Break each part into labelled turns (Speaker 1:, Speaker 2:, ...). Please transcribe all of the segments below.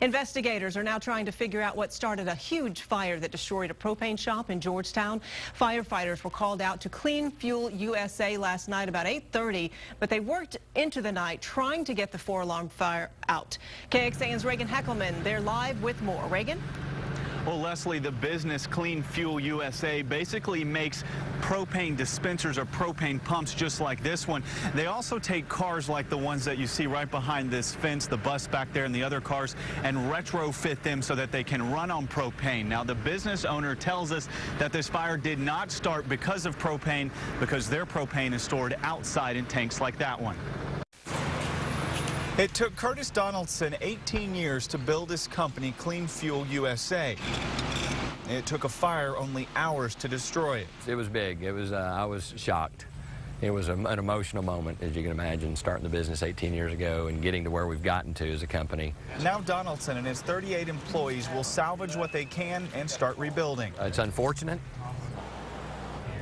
Speaker 1: Investigators are now trying to figure out what started a huge fire that destroyed a propane shop in Georgetown. Firefighters were called out to Clean Fuel USA last night about 8:30, but they worked into the night trying to get the four-alarm fire out. KXAN's Reagan Heckelman, they're live with more. Reagan?
Speaker 2: Well, Leslie, the business Clean Fuel USA basically makes propane dispensers or propane pumps just like this one. They also take cars like the ones that you see right behind this fence, the bus back there and the other cars, and retrofit them so that they can run on propane. Now, the business owner tells us that this fire did not start because of propane, because their propane is stored outside in tanks like that one. It took Curtis Donaldson 18 years to build his company, Clean Fuel USA. It took a fire only hours to destroy it.
Speaker 3: It was big. It was, I was shocked. It was an emotional moment, as you can imagine, starting the business 18 years ago and getting to where we've gotten to as a company.
Speaker 2: Now Donaldson and his 38 employees will salvage what they can and start rebuilding.
Speaker 3: It's unfortunate.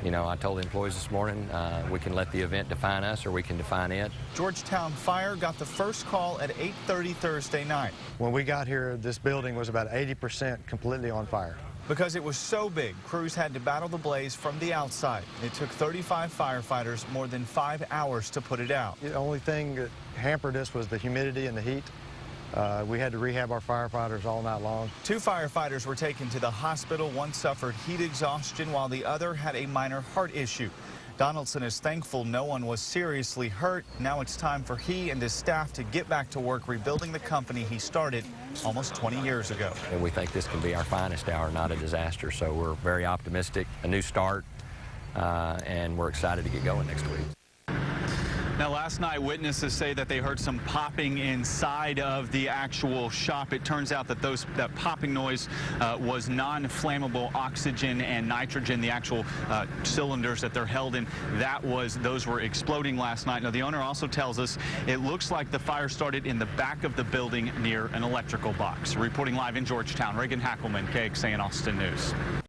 Speaker 3: You know, I told the employees this morning, we can let the event define us or we can define it.
Speaker 2: Georgetown Fire got the first call at 8:30 Thursday night.
Speaker 4: When we got here, this building was about 80% completely on fire.
Speaker 2: Because it was so big, crews had to battle the blaze from the outside. It took 35 firefighters more than 5 hours to put it out.
Speaker 4: The only thing that hampered us was the humidity and the heat. We had to rehab our firefighters all night long.
Speaker 2: 2 firefighters were taken to the hospital. One suffered heat exhaustion while the other had a minor heart issue. Donaldson is thankful no one was seriously hurt. Now it's time for he and his staff to get back to work rebuilding the company he started almost 20 years ago.
Speaker 3: And we think this can be our finest hour, not a disaster. So we're very optimistic, a new start, and we're excited to get going next week.
Speaker 2: Now, last night, witnesses say that they heard some popping inside of the actual shop. It turns out that that popping noise was non-flammable oxygen and nitrogen. The actual cylinders that they're held in, those were exploding last night. Now, the owner also tells us it looks like the fire started in the back of the building near an electrical box. Reporting live in Georgetown, Reagan Heckelman, KXAN Austin News.